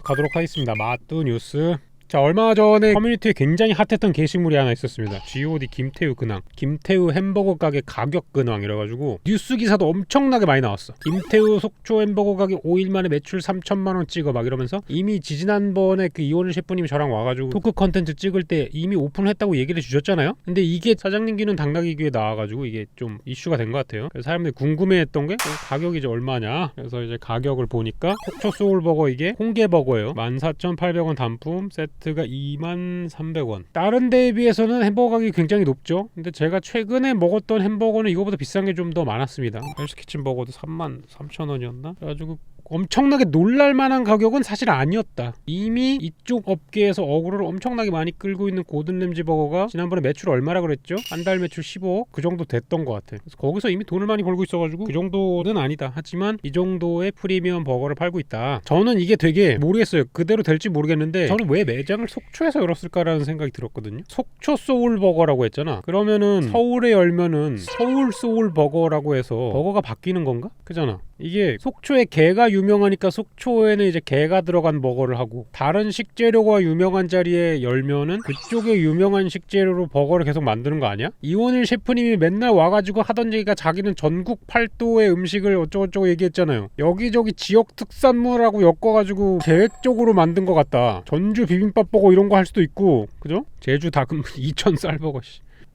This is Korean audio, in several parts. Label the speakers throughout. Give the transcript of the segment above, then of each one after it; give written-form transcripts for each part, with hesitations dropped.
Speaker 1: 가도록 하겠습니다. 마뚜 뉴스. 자, 얼마 전에 커뮤니티에 굉장히 핫했던 게시물이 하나 있었습니다. GOD 김태우 근황, 김태우 햄버거 가게 가격 근황 이래가지고 뉴스 기사도 엄청나게 많이 나왔어. 김태우 속초 햄버거 가게 5일 만에 매출 3천만원 찍어 막 이러면서, 이미 지지난번에 그 이원일 셰프님이 저랑 와가지고 토크 컨텐츠 찍을 때 이미 오픈했다고 얘기를 해주셨잖아요. 근데 이게 사장님 귀는 당나귀 귀에 나와가지고 이게 좀 이슈가 된 것 같아요. 그래서 사람들이 궁금해했던 게 가격이 이제 얼마냐. 그래서 이제 가격을 보니까 속초 소울버거 이게 홍게버거예요. 14,800원 단품 세트가 23,300원. 다른 데에 비해서는 햄버거 가격이 굉장히 높죠. 근데 제가 최근에 먹었던 햄버거는 이거보다 비싼 게 좀 더 많았습니다. 헬스키친 버거도 33,000원이었나? 그래가지고 엄청나게 놀랄만한 가격은 사실 아니었다. 이미 이쪽 업계에서 어그로를 엄청나게 많이 끌고 있는 고든램지 버거가 지난번에 매출 얼마라 그랬죠? 한 달 매출 15억? 그 정도 됐던 것 같아. 그래서 거기서 이미 돈을 많이 벌고 있어가지고 그 정도는 아니다. 하지만 이 정도의 프리미엄 버거를 팔고 있다. 저는 이게 되게 모르겠어요. 그대로 될지 모르겠는데 저는 왜 매장을 속초에서 열었을까라는 생각이 들었거든요. 속초 소울버거라고 했잖아. 그러면은 서울에 열면은 서울 소울버거라고 해서 버거가 바뀌는 건가? 그잖아. 이게 속초에 게가 유명하니까 속초에는 이제 게가 들어간 버거를 하고, 다른 식재료가 유명한 자리에 열면은 그쪽에 유명한 식재료로 버거를 계속 만드는 거 아니야? 이원일 셰프님이 맨날 와가지고 하던 얘기가 자기는 전국 8도의 음식을 어쩌고저쩌고 얘기했잖아요. 여기저기 지역 특산물하고 엮어가지고 계획적으로 만든 것 같다. 전주 비빔밥 버거 이런 거 할 수도 있고, 그죠? 제주 닭은 이천 쌀버거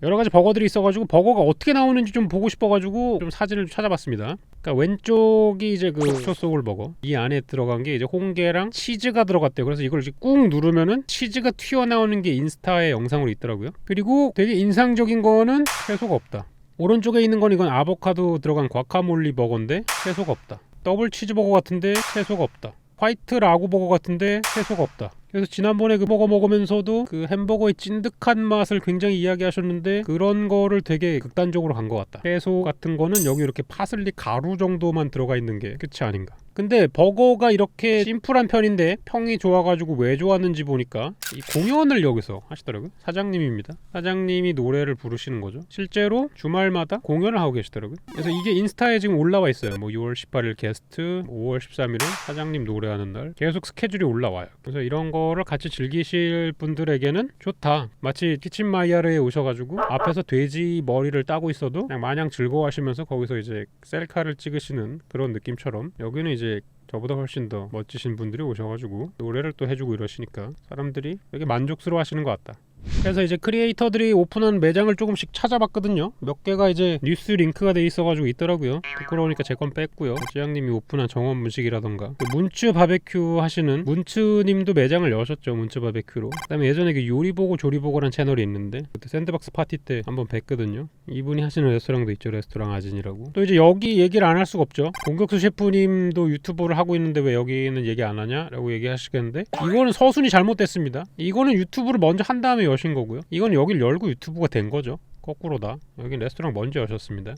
Speaker 1: 여러가지 버거들이 있어가지고 버거가 어떻게 나오는지 좀 보고 싶어가지고 좀 사진을 찾아봤습니다. 그러니까 왼쪽이 이제 그 속초 소울버거, 이 안에 들어간 게 이제 홍게랑 치즈가 들어갔대요. 그래서 이걸 이제 꾹 누르면은 치즈가 튀어나오는 게 인스타에 영상으로 있더라고요. 그리고 되게 인상적인 거는 채소가 없다. 오른쪽에 있는 건 이건 아보카도 들어간 과카몰리 버거인데 채소가 없다. 더블 치즈버거 같은데 채소가 없다. 화이트 라구 버거 같은데 채소가 없다. 그래서 지난번에 그 버거 먹으면서도 그 햄버거의 찐득한 맛을 굉장히 이야기하셨는데, 그런 거를 되게 극단적으로 간 것 같다. 채소 같은 거는 여기 이렇게 파슬리 가루 정도만 들어가 있는 게 끝이 아닌가. 근데 버거가 이렇게 심플한 편인데 평이 좋아가지고 왜 좋았는지 보니까 이 공연을 여기서 하시더라고요. 사장님입니다. 사장님이 노래를 부르시는 거죠. 실제로 주말마다 공연을 하고 계시더라고요. 그래서 이게 인스타에 지금 올라와 있어요. 뭐 6월 18일 게스트, 5월 13일은 사장님 노래하는 날, 계속 스케줄이 올라와요. 그래서 이런 거를 같이 즐기실 분들에게는 좋다. 마치 키친마이야르에 오셔가지고 앞에서 돼지 머리를 따고 있어도 그냥 마냥 즐거워하시면서 거기서 이제 셀카를 찍으시는 그런 느낌처럼, 여기는 이제 저보다 훨씬 더 멋지신 분들이 오셔가지고 노래를 또 해주고 이러시니까 사람들이 되게 만족스러워 하시는 것 같다. 그래서 이제 크리에이터들이 오픈한 매장을 조금씩 찾아봤거든요. 몇 개가 이제 뉴스 링크가 돼 있어가지고 있더라고요. 부끄러우니까 제 건 뺐고요. 지향님이 오픈한 정원문식이라던가, 문츠 바베큐 하시는 문츠님도 매장을 여셨죠. 문츠 바베큐로. 그 다음에 예전에 그 요리보고 조리보고란 채널이 있는데 그때 샌드박스 파티 때 한번 뵀거든요. 이분이 하시는 레스토랑도 있죠. 레스토랑 아진이라고. 또 이제 여기 얘기를 안 할 수가 없죠. 공격수 셰프님도 유튜브를 하고 있는데 왜 여기는 얘기 안 하냐 라고 얘기하시겠는데, 이거는 서순이 잘못됐습니다. 이거는 유튜브를 먼저 한 다음에 여신 거고요. 이건 여길 열고 유튜브가 된 거죠. 거꾸로다. 여긴 레스토랑 먼저 여셨습니다.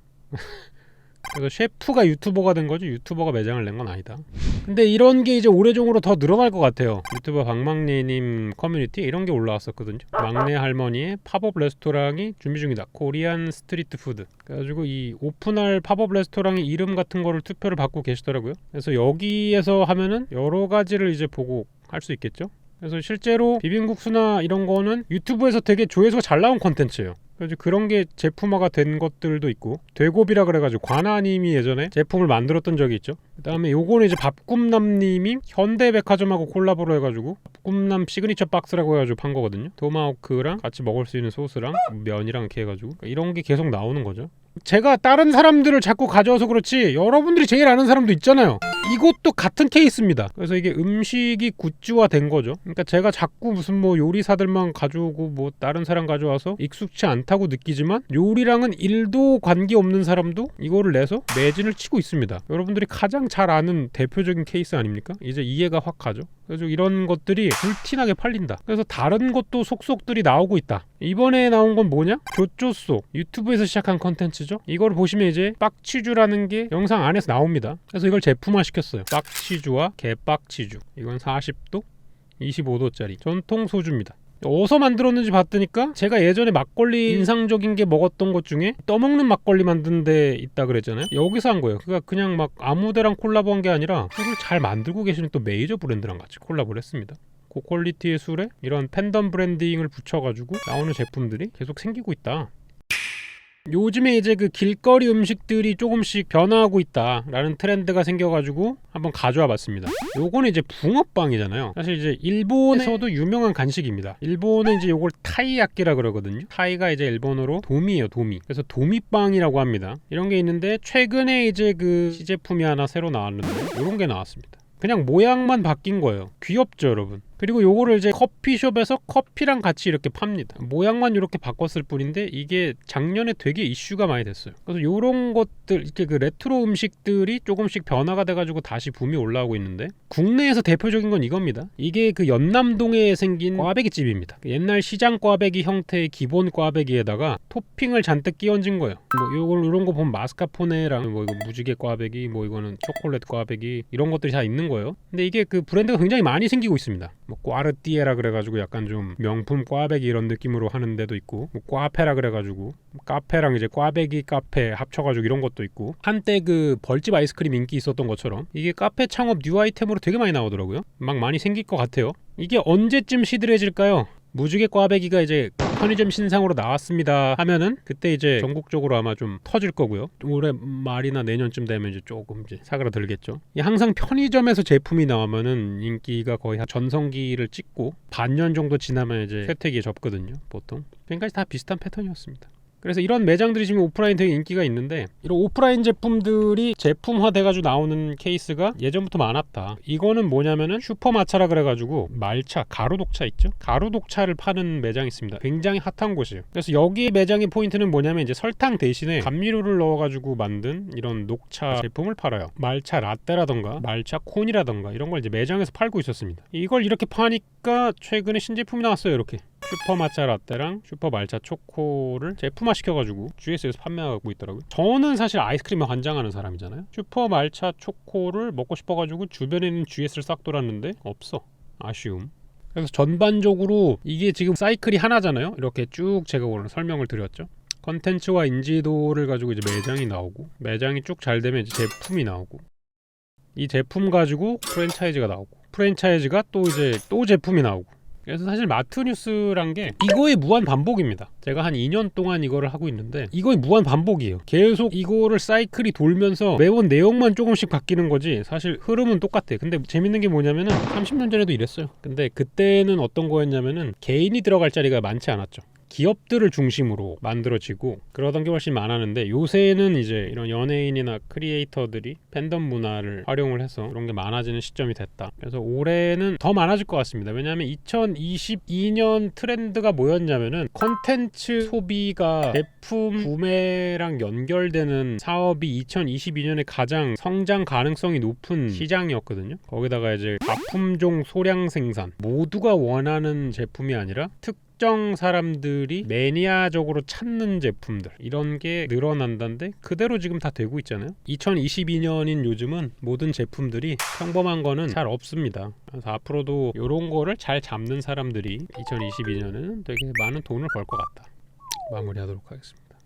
Speaker 1: 그래서 셰프가 유튜버가 된 거지 유튜버가 매장을 낸 건 아니다. 근데 이런 게 이제 오래종으로 더 늘어날 것 같아요. 유튜버 박막내님 커뮤니티 이런 게 올라왔었거든요. 막내 할머니의 팝업 레스토랑이 준비 중이다. 코리안 스트리트 푸드. 그래가지고 이 오픈할 팝업 레스토랑의 이름 같은 거를 투표를 받고 계시더라고요. 그래서 여기에서 하면은 여러 가지를 이제 보고 할 수 있겠죠. 그래서 실제로 비빔국수나 이런 거는 유튜브에서 되게 조회수가 잘 나온 콘텐츠예요. 그래서 그런 게 제품화가 된 것들도 있고, 되고비라 그래가지고 관아님이 예전에 제품을 만들었던 적이 있죠. 그 다음에 요거는 이제 밥꿈남님이 현대백화점하고 콜라보로 해가지고 밥꿈남 시그니처 박스라고 해가지고 판 거거든요. 토마호크랑 같이 먹을 수 있는 소스랑 면이랑 이렇게 해가지고, 그러니까 이런 게 계속 나오는 거죠. 제가 다른 사람들을 자꾸 가져와서 그렇지 여러분들이 제일 아는 사람도 있잖아요. 이것도 같은 케이스입니다. 그래서 이게 음식이 굿즈화 된 거죠. 그러니까 제가 자꾸 무슨 뭐 요리사들만 가져오고 뭐 다른 사람 가져와서 익숙치 않다고 느끼지만, 요리랑은 1도 관계없는 사람도 이거를 내서 매진을 치고 있습니다. 여러분들이 가장 잘 아는 대표적인 케이스 아닙니까? 이제 이해가 확 가죠. 그래서 이런 것들이 불티나게 팔린다. 그래서 다른 것도 속속들이 나오고 있다. 이번에 나온 건 뭐냐? 조조속 유튜브에서 시작한 컨텐츠죠. 이걸 보시면 이제 빡치주라는 게 영상 안에서 나옵니다. 그래서 이걸 제품화 시켰어요. 빡치주와 개빡치주. 이건 40도 25도짜리 전통 소주입니다. 어디서 만들었는지 봤더니까 제가 예전에 막걸리 인상적인 게 먹었던 것 중에 떠먹는 막걸리 만든 데 있다 그랬잖아요. 여기서 한 거예요. 그러니까 그냥 막 아무 데랑 콜라보한 게 아니라 술을 잘 만들고 계시는 또 메이저 브랜드랑 같이 콜라보를 했습니다. 고퀄리티의 술에 이런 팬덤 브랜딩을 붙여가지고 나오는 제품들이 계속 생기고 있다. 요즘에 이제 그 길거리 음식들이 조금씩 변화하고 있다라는 트렌드가 생겨가지고 한번 가져와 봤습니다. 요거는 이제 붕어빵이잖아요. 사실 이제 일본에서도 유명한 간식입니다. 일본은 이제 요걸 타이야끼라 그러거든요. 타이가 이제 일본어로 도미예요, 도미. 그래서 도미빵이라고 합니다. 이런 게 있는데 최근에 이제 그 시제품이 하나 새로 나왔는데 요런 게 나왔습니다. 그냥 모양만 바뀐 거예요. 귀엽죠, 여러분? 그리고 요거를 이제 커피숍에서 커피랑 같이 이렇게 팝니다. 모양만 이렇게 바꿨을 뿐인데 이게 작년에 되게 이슈가 많이 됐어요. 그래서 요런 것들, 이렇게 그 레트로 음식들이 조금씩 변화가 돼가지고 다시 붐이 올라오고 있는데 국내에서 대표적인 건 이겁니다. 이게 그 연남동에 생긴 꽈배기집입니다. 옛날 시장 꽈배기 형태의 기본 꽈배기에다가 토핑을 잔뜩 끼얹은 거예요. 뭐 요런 거 보면 마스카포네랑 뭐 이거 무지개 꽈배기, 뭐 이거는 초콜릿 꽈배기 이런 것들이 다 있는 거예요. 근데 이게 그 브랜드가 굉장히 많이 생기고 있습니다. 뭐 꽈르띠에라 그래가지고 약간 좀 명품 꽈배기 이런 느낌으로 하는 데도 있고, 뭐 꽈페라 그래가지고 카페랑 이제 꽈배기 카페 합쳐가지고 이런 것도 있고, 한때 그 벌집 아이스크림 인기 있었던 것처럼 이게 카페 창업 뉴 아이템으로 되게 많이 나오더라고요. 막 많이 생길 것 같아요. 이게 언제쯤 시들해질까요? 무지개 꽈배기가 이제 편의점 신상으로 나왔습니다 하면은 그때 이제 전국적으로 아마 좀 터질 거고요. 올해 말이나 내년쯤 되면 이제 조금 이제 사그라들겠죠. 항상 편의점에서 제품이 나오면은 인기가 거의 전성기를 찍고 반년 정도 지나면 이제 쇠퇴기에 접거든요, 보통. 지금까지 다 비슷한 패턴이었습니다. 그래서 이런 매장들이 지금 오프라인 되게 인기가 있는데, 이런 오프라인 제품들이 제품화 돼가지고 나오는 케이스가 예전부터 많았다. 이거는 뭐냐면은 슈퍼마차라 그래가지고 말차, 가루독차 있죠? 가루독차를 파는 매장이 있습니다. 굉장히 핫한 곳이에요. 그래서 여기 매장의 포인트는 뭐냐면 이제 설탕 대신에 감미료를 넣어가지고 만든 이런 녹차 제품을 팔아요. 말차 라떼라던가 말차 콘이라던가 이런 걸 이제 매장에서 팔고 있었습니다. 이걸 이렇게 파니까 최근에 신제품이 나왔어요. 이렇게 슈퍼 마차 라떼랑 슈퍼 말차 초코를 제품화 시켜가지고 GS에서 판매하고 있더라고요. 저는 사실 아이스크림에 환장하는 사람이잖아요. 슈퍼 말차 초코를 먹고 싶어가지고 주변에 있는 GS를 싹 돌았는데 없어. 아쉬움. 그래서 전반적으로 이게 지금 사이클이 하나잖아요. 이렇게 쭉 제가 오늘 설명을 드렸죠. 컨텐츠와 인지도를 가지고 이제 매장이 나오고, 매장이 쭉 잘 되면 이제 제품이 나오고, 이 제품 가지고 프랜차이즈가 나오고, 프랜차이즈가 또 이제 또 제품이 나오고. 그래서 사실 마트뉴스란 게 이거의 무한 반복입니다. 제가 한 2년 동안 이거를 하고 있는데 이거의 무한 반복이에요. 계속 이거를 사이클이 돌면서 매번 내용만 조금씩 바뀌는 거지 사실 흐름은 똑같아. 근데 재밌는 게 뭐냐면은 30년 전에도 이랬어요. 근데 그때는 어떤 거였냐면은 개인이 들어갈 자리가 많지 않았죠. 기업들을 중심으로 만들어지고 그러던 게 훨씬 많았는데, 요새는 이제 이런 연예인이나 크리에이터들이 팬덤 문화를 활용을 해서 그런 게 많아지는 시점이 됐다. 그래서 올해는 더 많아질 것 같습니다. 왜냐하면 2022년 트렌드가 뭐였냐면은 컨텐츠 소비가 제품 구매랑 연결되는 사업이 2022년에 가장 성장 가능성이 높은 시장이었거든요. 거기다가 이제 다품종 소량 생산, 모두가 원하는 제품이 아니라 특정 사람들이 매니아적으로 찾는 제품들, 이런 게 늘어난다는데 그대로 지금 다 되고 있잖아요. 2022년인 요즘은 모든 제품들이 평범한 거는 잘 없습니다. 그래서 앞으로도 이런 거를 잘 잡는 사람들이 2022년에는 되게 많은 돈을 벌 것 같다. 마무리하도록 하겠습니다.